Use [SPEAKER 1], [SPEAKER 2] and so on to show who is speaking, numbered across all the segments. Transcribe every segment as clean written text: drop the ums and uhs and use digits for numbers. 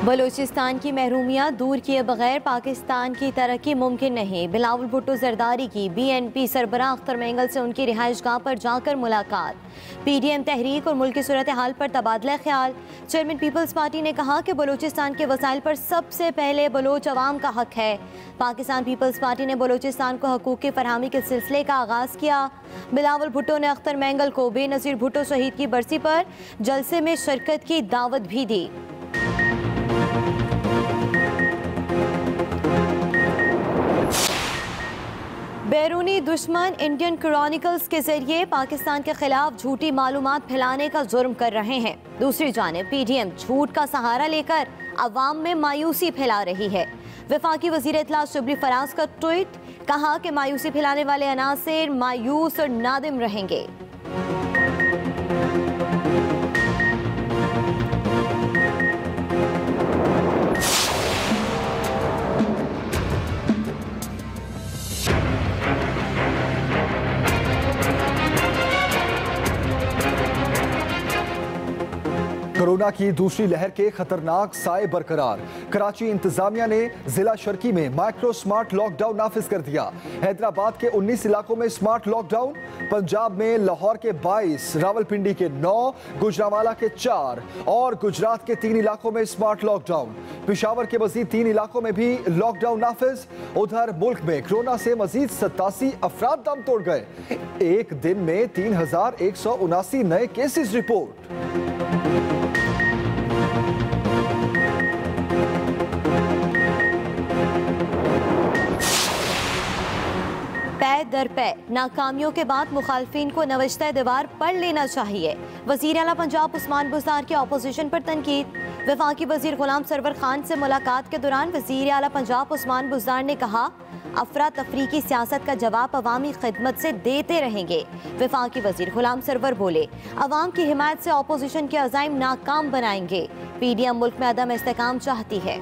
[SPEAKER 1] बलूचिस्तान की महरूमियाँ दूर किए बगैर पाकिस्तान की तरक्की मुमकिन नहीं। बिलावल भुट्टो जरदारी की BNP सरबराह अख्तर मेंगल से उनकी रिहाइशगाह पर जाकर मुलाकात। PDM तहरीक और मुल्क की सूरत हाल पर तबादला ख्याल। चेयरमैन पीपल्स पार्टी ने कहा कि बलूचिस्तान के वसाइल पर सबसे पहले बलोच अवाम का हक है। पाकिस्तान पीपल्स पार्टी ने बलूचिस्तान को हकूक़ की फरहमी के सिलसिले का आगाज़ किया। बिलावल भुट्टो ने अख्तर मेंगल को बेनज़ीर भुट्टो शहीद की बरसी पर जलसे में शिरकत की दावत भी दी। बैरूनी दुश्मन इंडियन क्रॉनिकल्स के जरिए पाकिस्तान के खिलाफ झूठी मालूमात फैलाने का जुर्म कर रहे हैं। दूसरी जानिब PDM झूठ का सहारा लेकर अवाम में मायूसी फैला रही है। वफाकी वजीर इत्तला शिबली फराज का ट्वीट, कहा कि मायूसी फैलाने वाले अनासिर मायूस और नादिम रहेंगे।
[SPEAKER 2] कोरोना की दूसरी लहर के खतरनाक साए बरकरार। कराची इंतजामिया ने जिला शर्की में माइक्रो स्मार्ट लॉकडाउन नाफिज कर दिया। हैदराबाद के 19 इलाकों में स्मार्ट लॉकडाउन, पंजाब में लाहौर के 22, रावलपिंडी के 9, गुजरांवाला के 4 और गुजरात के 3 इलाकों में स्मार्ट लॉकडाउन। पेशावर के मजीद 3 इलाकों में भी लॉकडाउन नाफिज। उधर मुल्क में कोरोना से मजीद 87 अफराद दम तोड़ गए। एक दिन में 3179 नए केसेस रिपोर्ट।
[SPEAKER 1] पै दर पै नाकामियों के बाद मुखालफिन को नवश्ता दीवार पढ़ लेना चाहिए। वजीर आला पंजाब उस्मान बुज़दार की अपोजिशन पर तनकीद। वफाकी वजीर गुलाम सरवर खान से मुलाकात के दौरान वजीर आला पंजाब उस्मान बुज़दार ने कहा, अफरा तफरी की सियासत का जवाब अवामी खिदमत से देते रहेंगे। वफाकी वजीर गुलाम सरवर बोले, अवाम की हिमायत से अपोजिशन के अज़ाइम नाकाम बनाएंगे। PDM मुल्क में अदम इस्तेकाम चाहती है।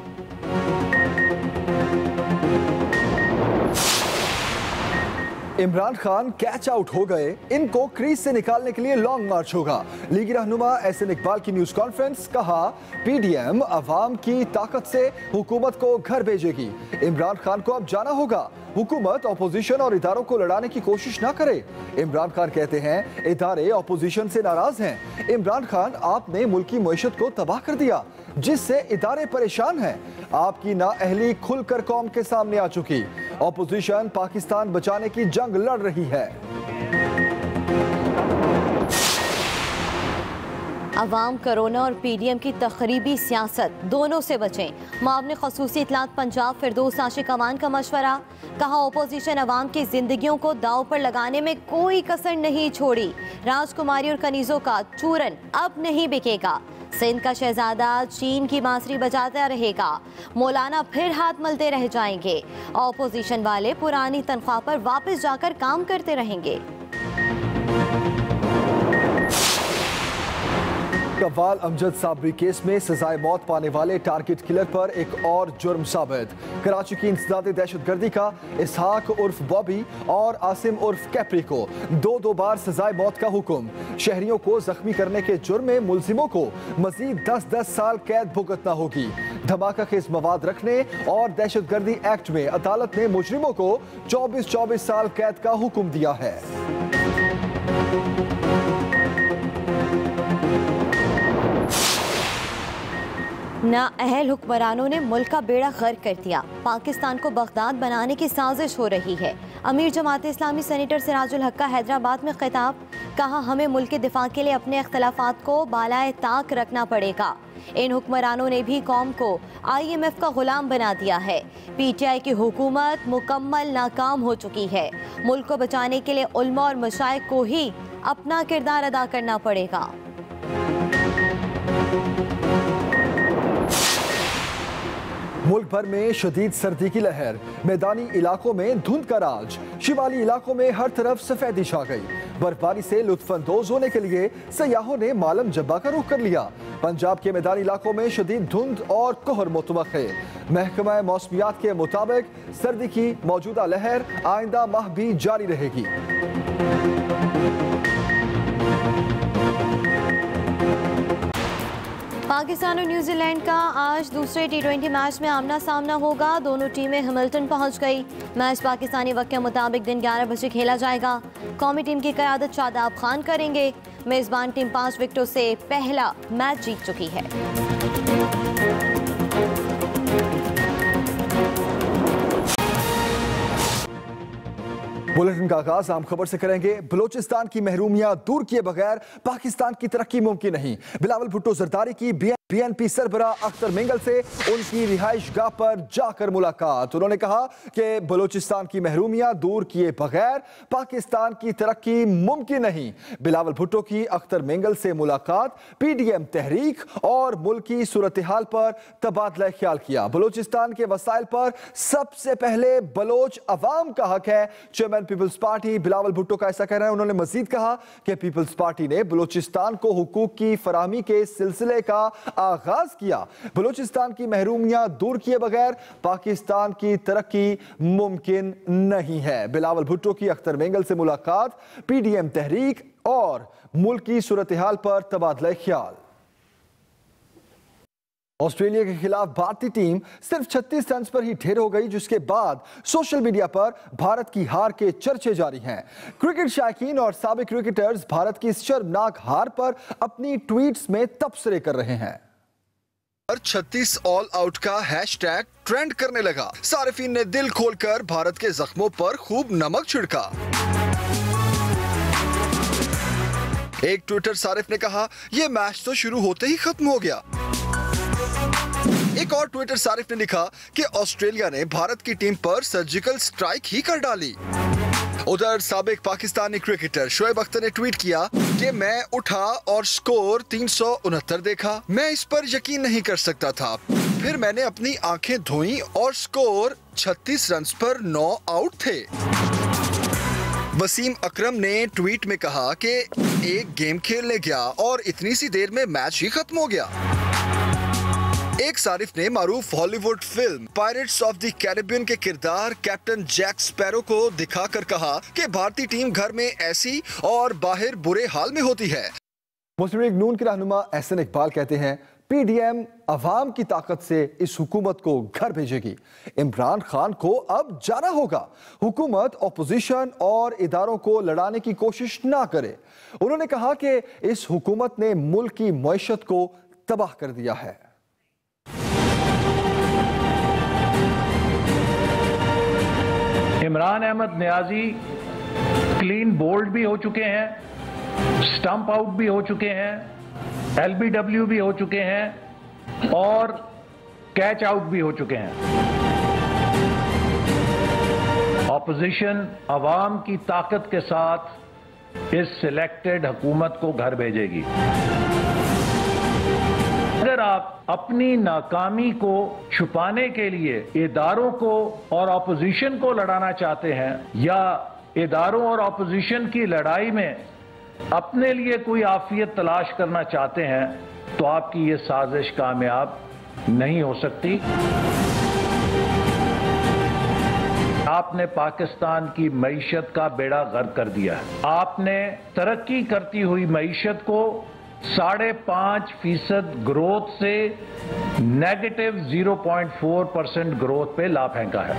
[SPEAKER 2] इमरान खान कैच आउट हो गए, इनको क्रीज से निकालने के लिए लॉन्ग मार्च होगा। लीगी रहनुमा एहसन इकबाल की न्यूज कॉन्फ्रेंस, कहा PDM अवाम की ताकत से हुकूमत को घर भेजेगी। इमरान खान को अब जाना होगा, हुकूमत अपोजिशन और इदारों को लड़ाने की कोशिश ना करे। इमरान खान कहते हैं इदारे अपोजिशन से नाराज हैं। इमरान खान, आपने मुल्क की मईशत को तबाह कर दिया, जिससे इदारे परेशान हैं। आपकी नाअहली खुलकर कौम के सामने आ चुकी। अपोजिशन पाकिस्तान बचाने की जंग लड़ रही है।
[SPEAKER 1] अवाम कोरोना और PDM की तखरीबी सियासत दोनों से बचें। मामले खसूसी इतलात पंजाब फिरदौस आशिक अमान का मशवरा, कहा अपोजिशन अवाम की जिंदगियों को दाव पर लगाने में कोई कसर नहीं छोड़ी। राजकुमारी और कनीजों का चूरन अब नहीं बिकेगा। सिंध का शहजादा चीन की बांसुरी बजाता रहेगा। मौलाना फिर हाथ मलते रह जाएंगे। अपोजिशन वाले पुरानी तनख्वाह पर वापस जाकर काम करते रहेंगे।
[SPEAKER 2] कव्वाल अमजद साबरी केस में सजाए मौत पाने वाले टारगेट किलर पर एक और जुर्म साबित। कराची की इंसदादी दहशतगर्दी का इसहाक उर्फ बॉबी और आसिम उर्फ कैप्री को 2-2 बार सजाए मौत का हुक्म। शहरियों को जख्मी करने के जुर्म में मुलजिमों को मजीद 10-10 साल कैद भुगतना होगी। धमाका खेज मवाद रखने और दहशतगर्दी एक्ट में अदालत ने मुजरिमों को 24-24 साल कैद का हुक्म दिया है।
[SPEAKER 1] नाअहल हुक्मरानों ने मुल्क का बेड़ा गर्क कर दिया। पाकिस्तान को बगदाद बनाने की साजिश हो रही है। अमीर जमात इस्लामी सेनेटर सिराजुल हक का हैदराबाद में खिताब, कहा हमें मुल्क के दिफा के लिए अपने इख्तलाफात को बालाए ताक रखना पड़ेगा। इन हुक्मरानों ने भी कौम को IMF का गुलाम बना दिया है। PTI की हुकूमत मुकम्मल नाकाम हो चुकी है। मुल्क को बचाने के लिए उलमा और मशाइख को ही अपना किरदार अदा करना पड़ेगा।
[SPEAKER 2] मुल्क भर में शदीद सर्दी की लहर, मैदानी इलाकों में धुंध का राज, शिमाली इलाकों में हर तरफ सफेदी छा गई। बर्फबारी से लुत्फानंदोज होने के लिए सयाहों ने मालम जब्बा का रुख कर लिया। पंजाब के मैदानी इलाकों में शदीद धुंध और कोहर मुतवक्क है। महकमा मौसमियात के मुताबिक सर्दी की मौजूदा लहर आइंदा माह भी जारी रहेगी।
[SPEAKER 1] पाकिस्तान और न्यूजीलैंड का आज दूसरे T20 मैच में आमना सामना होगा। दोनों टीमें हैमिल्टन पहुंच गई। मैच पाकिस्तानी वक्त के मुताबिक दिन 11 बजे खेला जाएगा। कौमी टीम की क़यादत शादाब खान करेंगे। मेज़बान टीम 5 विकेटों से पहला मैच जीत चुकी है।
[SPEAKER 2] बुलेटिन का आगाज आम खबर से करेंगे। बलोचिस्तान की महरूमियां दूर किए बगैर पाकिस्तान की तरक्की मुमकिन नहीं। बिलावल भुट्टो जरदारी की BNP सरबराह अख्तर मेंगल से उनकी रिहाइश गाह पर जाकर मुलाकात। उन्होंने कहा कि बलोचिस्तान की महरूमियां दूर किए बगैर पाकिस्तान की तरक्की मुमकिन नहीं। बिलावल भुट्टो की अख्तर मेंगल से मुलाकात, PDM तहरीक और मुल्की सूरत हाल पर तबादला ख्याल किया। बलोचिस्तान के वसाइल पर सबसे पहले बलोच अवाम का हक है। Chairman Peoples Party Bilawal Bhutto का ऐसा कहना है। उन्होंने मजीद कहा कि पीपल्स पार्टी ने बलोचिस्तान को हुकूक की फराहमी के सिलसिले का आगाज किया। बलूचिस्तान की महरूमियां दूर किए बगैर पाकिस्तान की तरक्की मुमकिन नहीं है। बिलावल भुट्टो की अख्तर मेंगल से मुलाकात, PDM तहरीक और मुल्की सूरत हाल पर तबादला ख्याल। ऑस्ट्रेलिया के खिलाफ भारतीय टीम सिर्फ 36 रन पर ही ढेर हो गई, जिसके बाद सोशल मीडिया पर भारत की हार के चर्चे जारी हैं। क्रिकेट शायकीन और साबिक क्रिकेटर्स भारत की इस शर्मनाक हार पर अपनी ट्वीट्स में तबसरे कर रहे हैं। 36 ऑल आउट का हैशटैग ट्रेंड करने लगा। सारिफीन ने दिल खोलकर भारत के जख्मों पर खूब नमक छिड़का। एक ट्विटर सारिफ ने कहा, यह मैच तो शुरू होते ही खत्म हो गया। एक और ट्विटर सारिफ ने लिखा कि ऑस्ट्रेलिया ने भारत की टीम पर सर्जिकल स्ट्राइक ही कर डाली। उधर साबिक पाकिस्तानी क्रिकेटर शोएब अख्तर ने ट्वीट किया कि मैं उठा और स्कोर 369 देखा। मैं इस पर यकीन नहीं कर सकता था। फिर मैंने अपनी आंखें धोई और स्कोर 36 रन पर 9 आउट थे। वसीम अकरम ने ट्वीट में कहा कि एक गेम खेलने गया और इतनी सी देर में मैच ही खत्म हो गया। एक सारिफ ने मारूफ Hollywood film pirates of the Caribbean के किरदार कैप्टन जैक स्पैरो को दिखाकर कहा कि भारतीय टीम घर में ऐसी और बाहर बुरे हाल में होती है। मुस्लिम लीग नून के रहनुमा एहसन इकबाल कहते हैं, PDM अवाम की ताकत से इस हुकूमत को घर भेजेगी। इमरान खान को अब जाना होगा। हुकूमत ऑपोजिशन और इदारों को लड़ाने की कोशिश ना करे। उन्होंने कहा कि इस हुकूमत ने मुल्क की मईशत को तबाह कर दिया है।
[SPEAKER 3] इमरान अहमद नियाजी क्लीन बोल्ड भी हो चुके हैं, स्टंप आउट भी हो चुके हैं, LBW भी हो चुके हैं और कैच आउट भी हो चुके हैं। ऑपोजिशन अवाम की ताकत के साथ इस सिलेक्टेड हुकूमत को घर भेजेगी। अगर आप अपनी नाकामी को छुपाने के लिए इदारों को और ऑपोजिशन को लड़ाना चाहते हैं या इदारों और ऑपोजिशन की लड़ाई में अपने लिए कोई आफियत तलाश करना चाहते हैं, तो आपकी ये साजिश कामयाब नहीं हो सकती। आपने पाकिस्तान की मईशत का बेड़ा गर्क कर दिया है। आपने तरक्की करती हुई मईशत को 5.5% ग्रोथ से नेगेटिव 0.4% ग्रोथ पे ला फेंका है।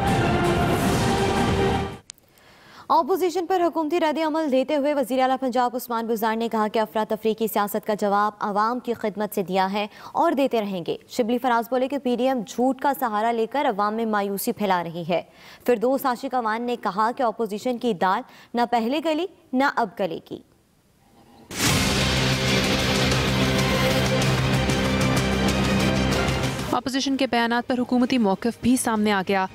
[SPEAKER 1] ऑपोजिशन पर हुकूमती रद्द-ए-अमल देते हुए वज़ीर आला पंजाब उस्मान बुज़दार ने कहा कि अफरा तफरी की सियासत का जवाब आवाम की खिदमत से दिया है और देते रहेंगे। शिबली फराज बोले कि PDM झूठ का सहारा लेकर अवाम में मायूसी फैला रही है। फिरदौस आशिक अवान ने कहा कि ऑपोजिशन की दाल न पहले गली न अब गलेगी।
[SPEAKER 4] ऑपोजिशन के बयानात पर हुकूमती मौक़िफ़ भी सामने आ गया।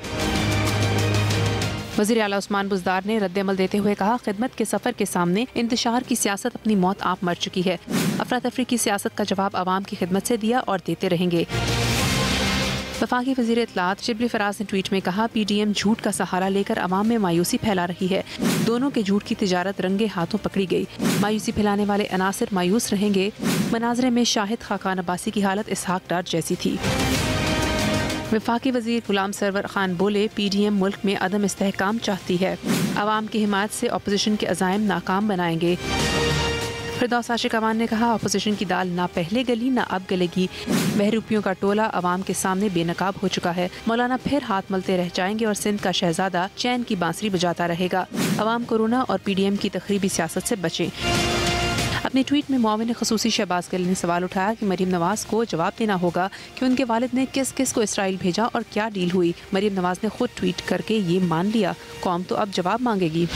[SPEAKER 4] वज़ीर आला उस्मान बुज़दार ने रद्द-ए-अमल देते हुए कहा, खिदमत के सफ़र के सामने इंतशार की सियासत अपनी मौत आप मर चुकी है। अफरा तफरी की सियासत का जवाब आवाम की खिदमत से दिया और देते रहेंगे। वफाकी वज़ीर इत्तलात शिबली फराज ने ट्वीट में कहा, PDM झूठ का सहारा लेकर अवाम में मायूसी फैला रही है। दोनों के झूठ की तिजारत रंगे हाथों पकड़ी गई। मायूसी फैलाने वाले अनासिर मायूस रहेंगे। मनाजरे में शाहिद खाकान अब्बासी की हालत इसहाक डार जैसी थी। वफाकी वज़ीर गुलाम सरवर खान बोले, PDM मुल्क में अदम इस्तेहकाम चाहती है। आवाम की हिमायत से ऑपोजिशन के अज़ाइम नाकाम बनाएंगे। फिरदौस आशिक अवान ने कहा, अपोजिशन की दाल ना पहले गली ना अब गलेगी। बहरूपियों का टोला अवाम के सामने बेनकाब हो चुका है। मौलाना फिर हाथ मलते रह जाएंगे और सिंध का शहजादा चैन की बांसुरी बजाता रहेगा। अवाम कोरोना और PDM की तखरीबी सियासत से बचें। अपने ट्वीट में मुआविन खसूसी शहबाज गिल ने सवाल उठाया कि मरीम नवाज को जवाब देना होगा कि उनके वालिद ने किस किस को इसराइल भेजा और क्या डील हुई। मरीम नवाज ने खुद ट्वीट करके ये मान लिया, कौम तो अब जवाब मांगेगी।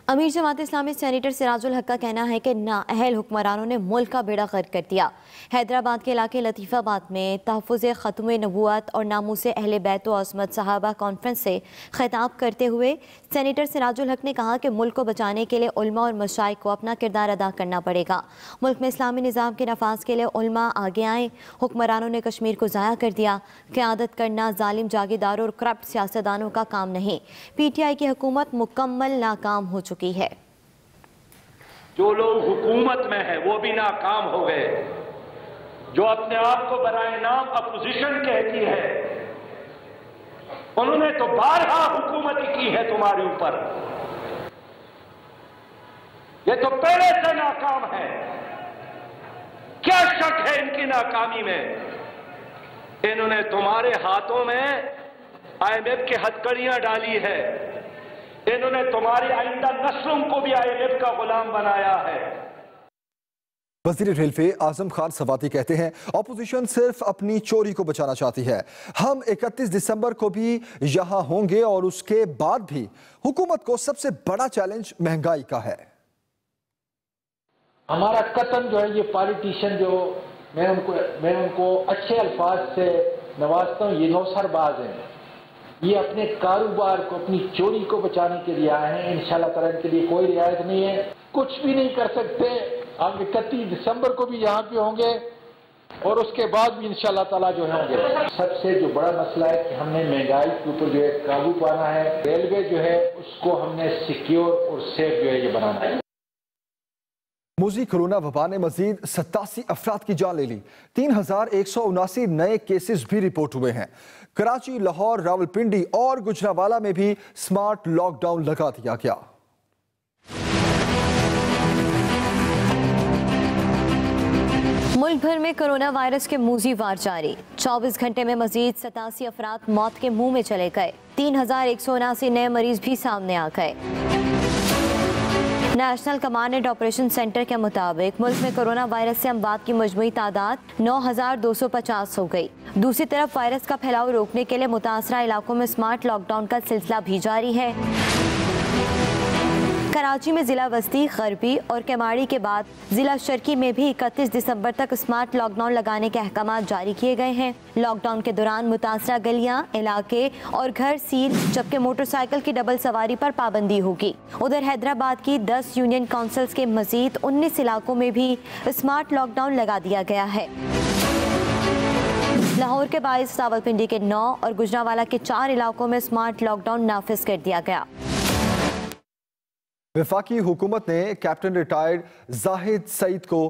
[SPEAKER 1] अमीर जमात इस्लामी सेनेटर सिराजुल हक का कहना है कि नाअहल हुक्मरानों ने मुल्क का बेड़ा गर्क कर दिया। हैदराबाद के इलाके लतीफ़ाबाद में तहफ़्फ़ुज़ ख़त्म नबूवत और नामूस अहले बैत व अज़मत सहाबा कॉन्फ्रेंस से खिताब करते हुए सेनेटर सिराजुल हक ने कहा कि मुल्क को बचाने के लिए उलमा और मशाइख को अपना किरदार अदा करना पड़ेगा। मुल्क में इस्लामी निज़ाम के नफाज के लिए उलमा आगे आए। हुक्मरानों ने कश्मीर को ज़ाया कर दिया। क़यादत करना जालिम जागीरदारों और करप्ट सियासतदानों का काम नहीं। PTI की हुकूमत मुकम्मल नाकाम हो चुकी है।
[SPEAKER 5] जो लोग हुकूमत में है वो भी नाकाम हो गए। जो अपने आप को बराए नाम अपोजिशन कहती है, उन्होंने तो बारहा हुकूमत की है तुम्हारे ऊपर। ये तो पहले से नाकाम है। क्या शक है इनकी नाकामी में? इन्होंने तुम्हारे हाथों में IMF की हथकड़ियां डाली है। इन्होंने तुम्हारी आइंदा नस्लों को भी IMF का गुलाम बनाया है।
[SPEAKER 2] वज़ीर रेलवे आजम खान सवाती कहते हैं, ऑपोजिशन सिर्फ अपनी चोरी को बचाना चाहती है। हम 31 दिसंबर को भी यहां होंगे और उसके बाद भी हुकूमत को सबसे बड़ा चैलेंज महंगाई का है।
[SPEAKER 6] हमारा कतन जो है, ये पॉलिटिशियन जो मैं उनको अच्छे अल्फाज से नवाजता हूँ, ये नौसरबाज हैं। ये अपने कारोबार को, अपनी चोरी को बचाने के लिए आए हैं। इंशाल्लाह ताला इनके लिए कोई रियायत नहीं है, कुछ भी नहीं कर सकते। हम 31 दिसंबर को भी यहाँ पे होंगे और उसके बाद भी इंशाल्लाह ताला जो होंगे। सबसे जो बड़ा मसला है कि हमने महंगाई के ऊपर जो है काबू पाना है। रेलवे जो है उसको हमने सिक्योर और सेफ जो है ये बनाना है।
[SPEAKER 2] मुज़ी कोरोना वबा ने मजीद 87 अफराद की जान ले ली। 3179 नए केसेस भी रिपोर्ट हुए हैं। कराची, लाहौर, रावलपिंडी और गुजरावाला में भी स्मार्ट लॉकडाउन लगा दिया गया।
[SPEAKER 1] मुल्क भर में कोरोना वायरस के मूजी वार जारी। 24 घंटे में मजीद 87 अफराद मौत के मुंह में चले गए। 3179 नए मरीज भी सामने आ गए। National command and operation centre के मुताबिक मुल्क में कोरोना वायरस से अमवात की मजमूई तादाद 9250 हो गई। दूसरी तरफ वायरस का फैलाव रोकने के लिए मुतासरा इलाकों में स्मार्ट लॉकडाउन का सिलसिला भी जारी है। कराची में जिला वस्ती, गरबी और केमाड़ी के बाद जिला शर्की में भी 31 दिसंबर तक स्मार्ट लॉकडाउन लगाने के अहकाम जारी किए गए हैं। लॉकडाउन के दौरान मुतासरा गलियां, इलाके और घर सील, जबकि मोटरसाइकिल की डबल सवारी पर पाबंदी होगी। उधर हैदराबाद की 10 यूनियन काउंसिल्स के मजीद 19 इलाकों में भी स्मार्ट लॉकडाउन लगा दिया गया है। लाहौर के 22, रावलपिंडी के 9 और गुजरावाला के 4 इलाकों में स्मार्ट लॉकडाउन नाफिज कर दिया गया।
[SPEAKER 2] वफाकी हुकूमत ने कैप्टन रिटायर्ड जाहिद सईद को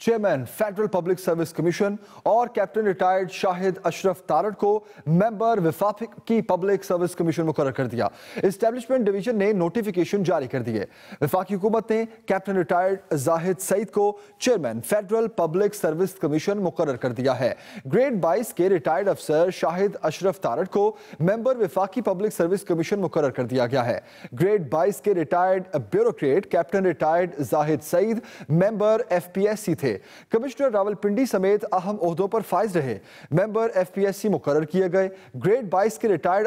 [SPEAKER 2] chairman federal public service commission और कैप्टन रिटायर्ड शाहिद अशरफ तारड़ को मेंबर वफाकी पब्लिक सर्विस कमीशन मुकर्रर कर दिया। एस्टेब्लिशमेंट डिवीजन ने नोटिफिकेशन जारी कर दिए। वफाकी हुकूमत ने कैप्टन रिटायर्ड जाहिद सईद को chairman federal public service commission मुकर्रर कर दिया है। ग्रेड 22 के रिटायर्ड अफसर शाहिद अशरफ तारड़ को मेंबर वफाकी पब्लिक सर्विस कमीशन मुकर्रर कर दिया गया है। ग्रेड 22 के retired bureaucrat captain retired Zahid Saeed member FPSC थे। कमिश्नर रावलपिंडी समेत अहम ओहदों पर फाइज रहे। मेंबर FPSC मुकर्रर किए गए। ग्रेड 22 के रिटायर्ड